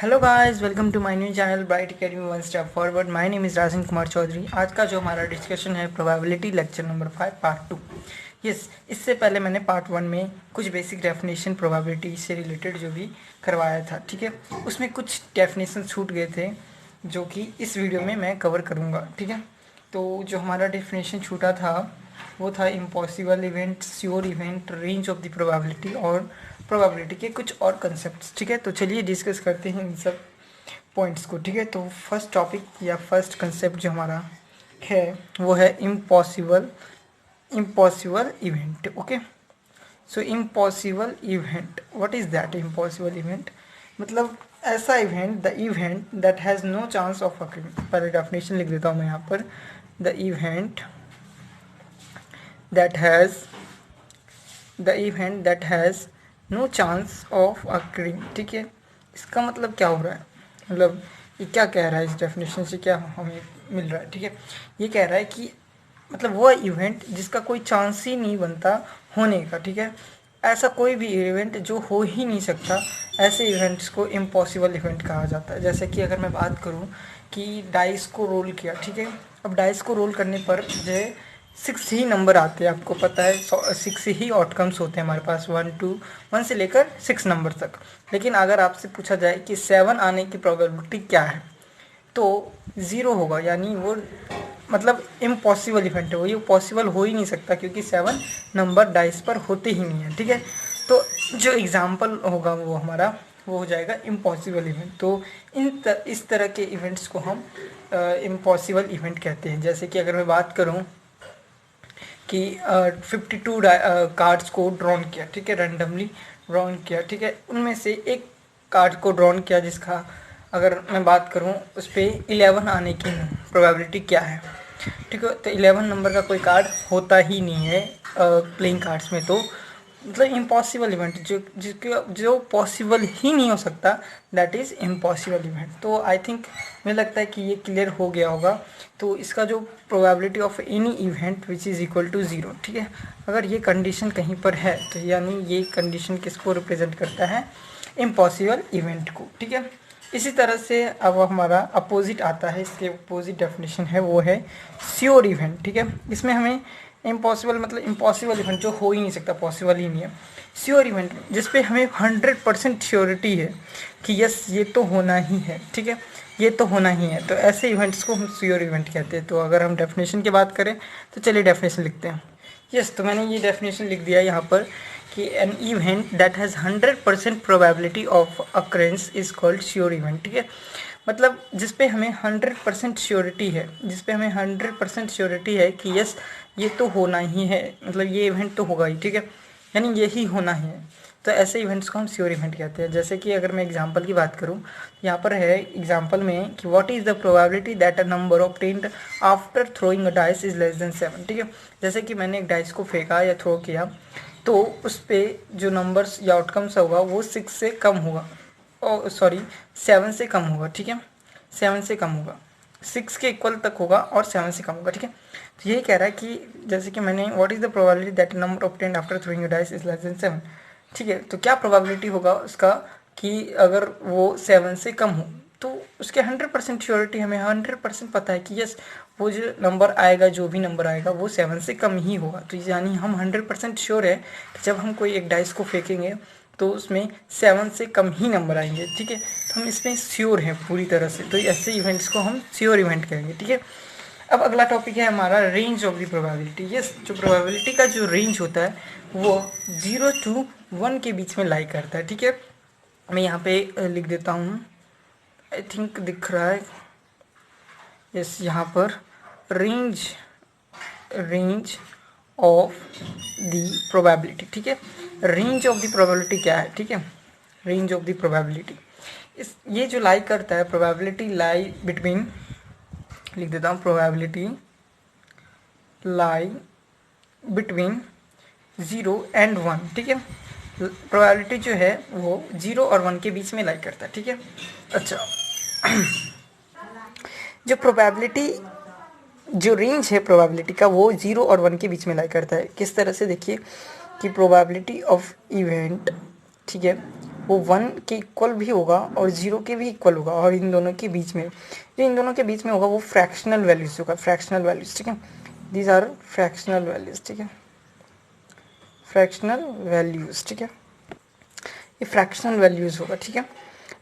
Hello guys, welcome to my new channel Bright Academy one step forward. My name is Rajan Kumar Chaudhary. आज का जो हमारा discussion है probability lecture number 5 part 2। Yes, इससे पहले मैंने पार्ट 1 में कुछ बेसिक डेफिनेशन प्रोबेबिलिटी से रिलेटेड जो भी करवाया था, ठीक है। उसमें कुछ डेफिनेशन छूट गए थे जो कि इस वीडियो में मैं कवर करूँगा, ठीक है। तो जो हमारा डेफिनेशन छूटा था वो था impossible event, sure event, range of the probability और प्रोबेबिलिटी के कुछ और कंसेप्ट्स, ठीक है। तो चलिए डिस्कस करते हैं इन सब पॉइंट्स को, ठीक है। तो फर्स्ट टॉपिक या फर्स्ट कंसेप्ट जो हमारा है वो है impossible event. Okay, so impossible event, what is that impossible event? मतलब ऐसा event, the event that has no chance of occurring. पहले डेफिनेशन लिख देता हूँ मैं यहाँ पर। The event that has no chance of occurring, ठीक है। इसका मतलब क्या हो रहा है, मतलब ये क्या कह रहा है, इस डेफिनेशन से क्या हमें मिल रहा है, ठीक है। ये कह रहा है कि मतलब वो इवेंट जिसका कोई चांस ही नहीं बनता होने का, ठीक है। ऐसा कोई भी इवेंट जो हो ही नहीं सकता, ऐसे इवेंट्स को इम्पॉसिबल इवेंट कहा जाता है। जैसे कि अगर मैं बात करूं कि डाइस को रोल किया, ठीक है। अब डाइस को रोल करने पर जो है 6 ही नंबर आते हैं, आपको पता है 6 ही आउटकम्स होते हैं हमारे पास, 1 से लेकर 6 नंबर तक। लेकिन अगर आपसे पूछा जाए कि 7 आने की प्रोबेबिलिटी क्या है तो 0 होगा, यानी वो मतलब इम्पॉसिबल इवेंट है, वो ये पॉसिबल हो ही नहीं सकता क्योंकि 7 नंबर डाइस पर होते ही नहीं है, ठीक है। तो जो एग्जाम्पल होगा वो हमारा वो हो जाएगा इम्पॉसिबल इवेंट। तो इस तरह के इवेंट्स को हम इम्पॉसिबल इवेंट कहते हैं। जैसे कि अगर मैं बात करूं कि 52 कार्ड्स को ड्रॉन किया, ठीक है, रैंडमली ड्रॉन किया, ठीक है। उनमें से एक कार्ड को ड्रॉन किया जिसका अगर मैं बात करूं उस पर 11 आने की प्रोबेबिलिटी क्या है, ठीक है। तो 11 नंबर का कोई कार्ड होता ही नहीं है प्लेइंग कार्ड्स में। तो मतलब इम्पॉसिबल इवेंट जो पॉसिबल ही नहीं हो सकता, दैट इज़ इम्पॉसिबल इवेंट। तो आई थिंक मुझे लगता है कि ये क्लियर हो गया होगा। तो इसका जो probability of any event which is equal to 0, ठीक है। अगर ये कंडीशन कहीं पर है तो यानी ये कंडीशन किसको रिप्रेजेंट करता है, इम्पॉसिबल इवेंट को, ठीक है। इसी तरह से अब हमारा अपोजिट आता है, इसके अपोजिट डेफिनेशन है वो है श्योर इवेंट, ठीक है। इसमें हमें इम्पॉसिबल मतलब इम्पॉसिबल इवेंट जो हो ही नहीं सकता, पॉसिबल ही नहीं है। श्योर इवेंट जिस पे हमें 100% श्योरिटी है कि यस ये तो होना ही है, ठीक है, ये तो होना ही है। तो ऐसे इवेंट्स को हम श्योर इवेंट कहते हैं। तो अगर हम डेफिनेशन की बात करें तो चलिए डेफिनेशन लिखते हैं। यस, तो मैंने ये डेफिनेशन लिख दिया यहाँ पर कि an event that has 100% probability of occurrences is called sure event, ठीक है। मतलब जिस पे हमें 100% श्योरिटी है, जिस पे हमें 100% श्योरिटी है कि यस ये तो होना ही है, मतलब ये इवेंट तो होगा ही, ठीक है, यानी यही होना ही है। तो ऐसे इवेंट्स को हम श्योर इवेंट कहते हैं। जैसे कि अगर मैं एग्जांपल की बात करूं, यहाँ पर है एग्जांपल में कि what is the probability that a number obtained after throwing a dice is less than 7, ठीक है। जैसे कि मैंने एक डाइस को फेंका या थ्रो किया तो उस पर जो नंबर्स या आउटकम्स होगा वो 6 से कम होगा, और सॉरी 7 से कम होगा, ठीक है। 7 से कम होगा, 6 के इक्वल तक होगा और 7 से कम होगा, ठीक है। तो यही कह रहा है कि जैसे कि मैंने what is the probability that number obtained after throwing a dice is less than 7, ठीक है। तो क्या प्रोबेबिलिटी होगा उसका कि अगर वो 7 से कम हो, तो उसके 100% श्योरिटी, हमें 100% पता है कि यस वो जो नंबर आएगा, जो भी नंबर आएगा वो 7 से कम ही होगा। तो यानी हम 100% श्योर है कि जब हम कोई एक डाइस को फेंकेंगे तो उसमें 7 से कम ही नंबर आएंगे, ठीक है। तो हम इसमें श्योर हैं पूरी तरह से। तो ऐसे इवेंट्स को हम श्योर इवेंट कहेंगे, ठीक है। अब अगला टॉपिक है हमारा range of the probability. Yes, जो प्रोबेबिलिटी का जो रेंज होता है वो 0 to 1 के बीच में लाई करता है, ठीक है। मैं यहाँ पे लिख देता हूँ, आई थिंक दिख रहा है। यस, यहाँ पर रेंज ऑफ द प्रोबेबिलिटी, ठीक है। रेंज ऑफ द प्रोबेबिलिटी क्या है, ठीक है। रेंज ऑफ द प्रोबेबिलिटी इस ये जो लाई करता है, प्रोबेबिलिटी लाई बिटवीन, लिख देता हूँ, प्रोबेबिलिटी लाई बिटवीन 0 and 1, ठीक है। प्रोबेबिलिटी जो है वो 0 और 1 के बीच में लाई करता है, ठीक है। अच्छा, जो प्रोबेबिलिटी जो रेंज है प्रोबेबिलिटी का वो 0 और 1 के बीच में लाई करता है। किस तरह से, देखिए कि प्रोबेबिलिटी ऑफ इवेंट, ठीक है, वो 1 के इक्वल भी होगा और 0 के भी इक्वल होगा, और इन दोनों के बीच में, जो इन दोनों के बीच में होगा वो फ्रैक्शनल वैल्यूज होगा, फ्रैक्शनल वैल्यूज, ठीक है। दीज आर फ्रैक्शनल वैल्यूज, ठीक है, फ्रैक्शनल वैल्यूज, ठीक है, ये फ्रैक्शनल वैल्यूज होगा, ठीक है,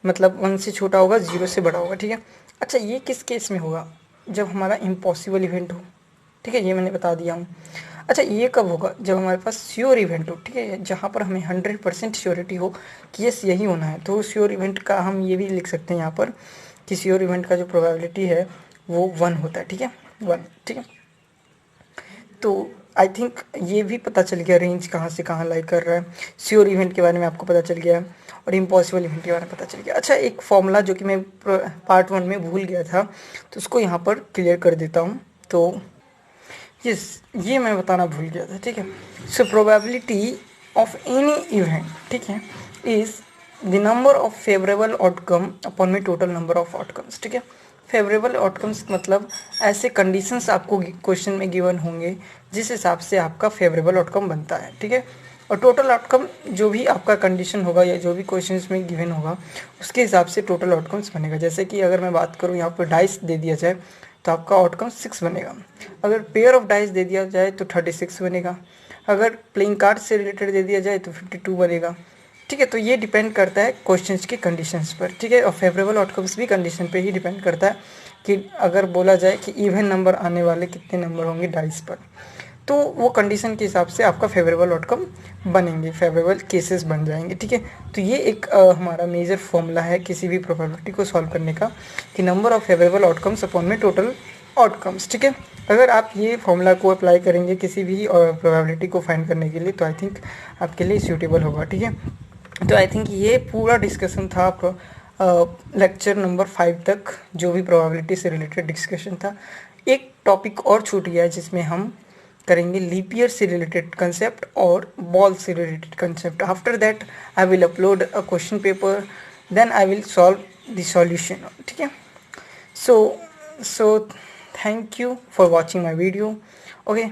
मतलब 1 से छोटा होगा, 0 से बड़ा होगा, ठीक है। अच्छा, ये किस केस में होगा? जब हमारा इम्पॉसिबल इवेंट हो, ठीक है, ये मैंने बता दिया हूँ। अच्छा, ये कब होगा? जब हमारे पास श्योर इवेंट हो, ठीक है, जहाँ पर हमें 100% श्योरिटी हो कि यस यही होना है, तो श्योर इवेंट का हम ये भी लिख सकते हैं यहाँ पर कि श्योर इवेंट का जो प्रोबेबिलिटी है वो 1 होता है, ठीक है, 1, ठीक है। तो आई थिंक ये भी पता चल गया रेंज कहाँ से कहाँ लाई कर रहा है, श्योर इवेंट के बारे में आपको पता चल गया है और इम्पॉसिबल इवेंट के बारे में पता चल गया। अच्छा, एक फॉर्मूला जो कि मैं पार्ट 1 में भूल गया था, तो उसको यहाँ पर क्लियर कर देता हूँ। तो यस, ये मैं बताना भूल गया था, ठीक है। So probability of any event, ठीक है, is the number of favourable outcome upon में टोटल नंबर ऑफ आउटकम्स, ठीक है। फेवरेबल आउटकम्स मतलब ऐसे कंडीशंस आपको क्वेश्चन में गिवन होंगे जिस हिसाब से आपका फेवरेबल आउटकम बनता है, ठीक है। और टोटल आउटकम जो भी आपका कंडीशन होगा या जो भी क्वेश्चंस में गिवन होगा उसके हिसाब से टोटल आउटकम्स बनेगा। जैसे कि अगर मैं बात करूँ यहाँ पर डाइस दे दिया जाए तो आपका आउटकम 6 बनेगा। अगर पेयर ऑफ डाइस दे दिया जाए तो 36 बनेगा। अगर प्लेइंग कार्ड से रिलेटेड दे दिया जाए तो 52 बनेगा, ठीक है। तो ये डिपेंड करता है क्वेश्चंस के कंडीशंस पर, ठीक है। और फेवरेबल आउटकम्स भी कंडीशन पे ही डिपेंड करता है कि अगर बोला जाए कि इवन नंबर आने वाले कितने नंबर होंगे डाइस पर, तो वो कंडीशन के हिसाब से आपका फेवरेबल आउटकम बनेंगे, फेवरेबल केसेस बन जाएंगे, ठीक है। तो ये एक हमारा मेजर फॉर्मूला है किसी भी प्रोबेबिलिटी को सॉल्व करने का कि number of favourable outcomes upon में टोटल आउटकम्स, ठीक है। अगर आप ये फॉर्मूला को अप्लाई करेंगे किसी भी प्रोबेबिलिटी को फाइंड करने के लिए तो आई थिंक आपके लिए सूटेबल होगा, ठीक है। तो आई थिंक ये पूरा डिस्कशन था लेक्चर नंबर 5 तक, जो भी प्रोबेबिलिटी से रिलेटेड डिस्कशन था। एक टॉपिक और छूट गया है जिसमें हम करेंगे लीप ईयर से रिलेटेड कंसेप्ट और बॉल से related concept. After that I will upload a question paper, then I will solve the solution, ठीक है। so so thank you for watching my video. Okay,